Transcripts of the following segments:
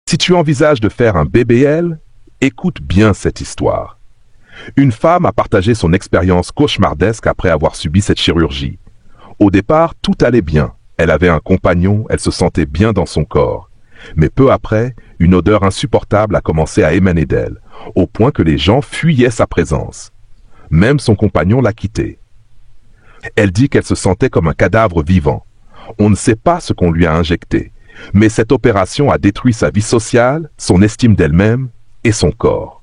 Si tu envisages de faire un BBL, écoute bien cette histoire. Une femme a partagé son expérience cauchemardesque après avoir subi cette chirurgie. Au départ, tout allait bien. Elle avait un compagnon, elle se sentait bien dans son corps. Mais peu après, une odeur insupportable a commencé à émaner d'elle, au point que les gens fuyaient sa présence. Même son compagnon l'a quittée. Elle dit qu'elle se sentait comme un cadavre vivant. On ne sait pas ce qu'on lui a injecté, mais cette opération a détruit sa vie sociale, son estime d'elle-même et son corps.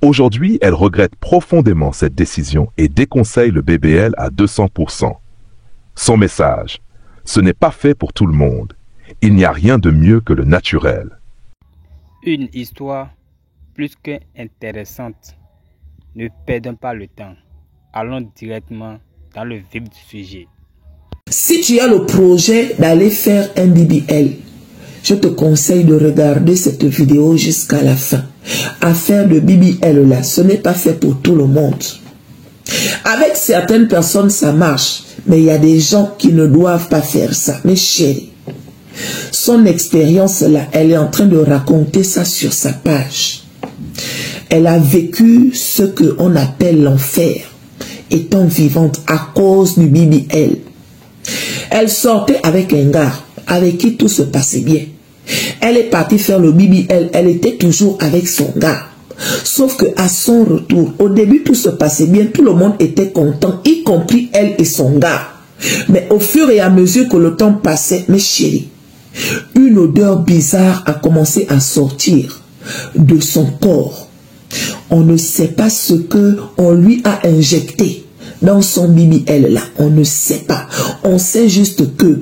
Aujourd'hui, elle regrette profondément cette décision et déconseille le BBL à 200%. Son message: ce n'est pas fait pour tout le monde. Il n'y a rien de mieux que le naturel. Une histoire plus qu'intéressante. Ne perdons pas le temps. Allons directement dans le vif du sujet. Si tu as le projet d'aller faire un BBL, je te conseille de regarder cette vidéo jusqu'à la fin. Affaire de BBL là, ce n'est pas fait pour tout le monde. Avec certaines personnes, ça marche. Mais il y a des gens qui ne doivent pas faire ça. Mais chérie, son expérience là, elle est en train de raconter ça sur sa page. Elle a vécu ce qu'on appelle l'enfer, étant vivante à cause du BBL. Elle sortait avec un gars avec qui tout se passait bien. Elle est partie faire le BBL, elle était toujours avec son gars. Sauf que à son retour, au début tout se passait bien, tout le monde était content, y compris elle et son gars. Mais au fur et à mesure que le temps passait, mes chéris, une odeur bizarre a commencé à sortir de son corps. On ne sait pas ce que on lui a injecté dans son BBL là, on ne sait pas. On sait juste que,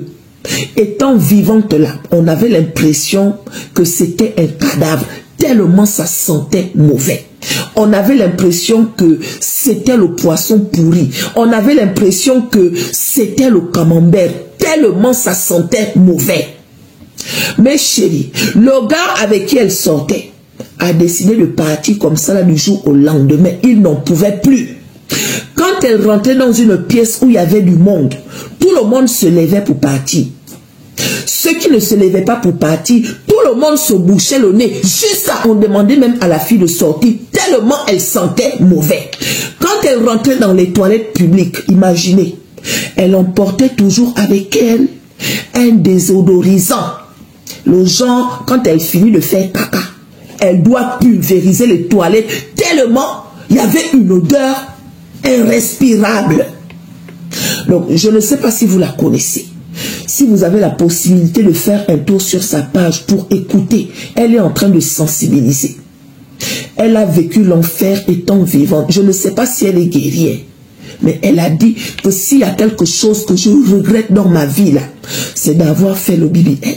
étant vivante là, on avait l'impression que c'était un cadavre, tellement ça sentait mauvais. On avait l'impression que c'était le poisson pourri. On avait l'impression que c'était le camembert, tellement ça sentait mauvais. Mais chérie, le gars avec qui elle sortait a décidé de partir comme ça là, du jour au lendemain. Il n'en pouvait plus. Quand elle rentrait dans une pièce où il y avait du monde, tout le monde se levait pour partir. Ceux qui ne se levaient pas pour partir, tout le monde se bouchait le nez. Juste ça, on demandait même à la fille de sortir, tellement elle sentait mauvais. Quand elle rentrait dans les toilettes publiques, imaginez, elle emportait toujours avec elle un désodorisant. Le genre, quand elle finit de faire caca, elle doit pulvériser les toilettes tellement il y avait une odeur irrespirable. Donc, je ne sais pas si vous la connaissez. Si vous avez la possibilité de faire un tour sur sa page pour écouter, elle est en train de sensibiliser. Elle a vécu l'enfer étant vivante. Je ne sais pas si elle est guerrière, mais elle a dit que s'il y a quelque chose que je regrette dans ma vie là, c'est d'avoir fait le BBL.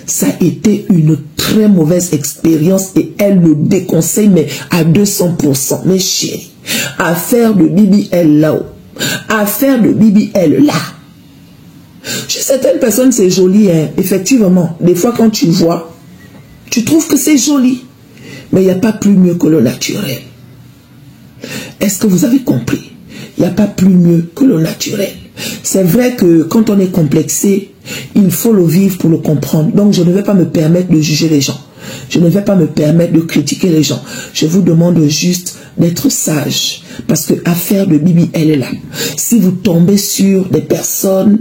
Ça a été une très mauvaise expérience et elle le déconseille, mais à 200%. Mais chérie, à faire de BBL là-haut, à faire de BBL là, chez certaines personnes, c'est joli, hein? Effectivement. Des fois, quand tu vois, tu trouves que c'est joli. Mais il n'y a pas plus mieux que le naturel. Est-ce que vous avez compris? Il n'y a pas plus mieux que le naturel. C'est vrai que quand on est complexé, il faut le vivre pour le comprendre. Donc, je ne vais pas me permettre de juger les gens. Je ne vais pas me permettre de critiquer les gens. Je vous demande juste d'être sage. Parce que affaire de Bibi, elle est là. Si vous tombez sur des personnes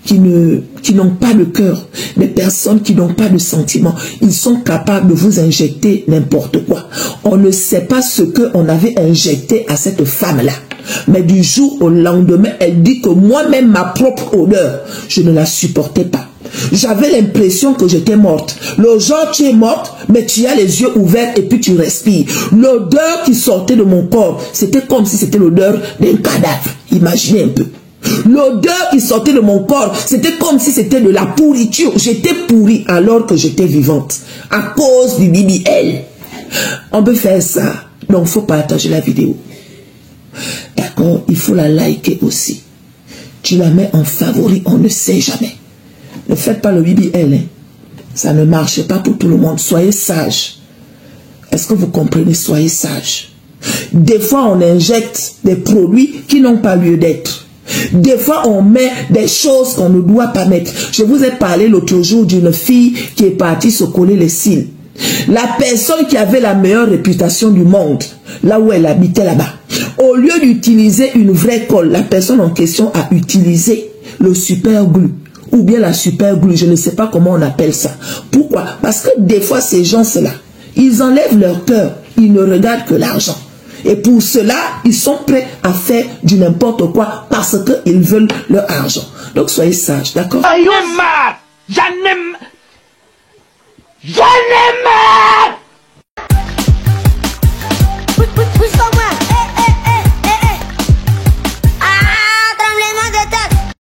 qui n'ont pas de cœur, des personnes qui n'ont pas de sentiments, ils sont capables de vous injecter n'importe quoi. On ne sait pas ce qu'on avait injecté à cette femme-là. Mais du jour au lendemain, elle dit que moi-même, ma propre odeur, je ne la supportais pas. J'avais l'impression que j'étais morte. Le genre, tu es morte, mais tu as les yeux ouverts et puis tu respires. L'odeur qui sortait de mon corps, c'était comme si c'était l'odeur d'un cadavre. Imaginez un peu. L'odeur qui sortait de mon corps, c'était comme si c'était de la pourriture. J'étais pourrie alors que j'étais vivante. À cause du BBL. On peut faire ça. Donc, il faut partager la vidéo. D'accord? Il faut la liker aussi. Tu la mets en favori, on ne sait jamais. Ne faites pas le BBL. Hein. Ça ne marche pas pour tout le monde. Soyez sages. Est-ce que vous comprenez? Soyez sages. Des fois, on injecte des produits qui n'ont pas lieu d'être. Des fois, on met des choses qu'on ne doit pas mettre. Je vous ai parlé l'autre jour d'une fille qui est partie se coller les cils. La personne qui avait la meilleure réputation du monde, là où elle habitait là-bas, au lieu d'utiliser une vraie colle, la personne en question a utilisé le super glue ou bien la super glue, je ne sais pas comment on appelle ça. Pourquoi? Parce que des fois ces gens-là, ils enlèvent leur cœur, ils ne regardent que l'argent. Et pour cela, ils sont prêts à faire du n'importe quoi parce qu'ils veulent leur argent. Donc soyez sages, d'accord? J'en ai marre! J'en ai marre!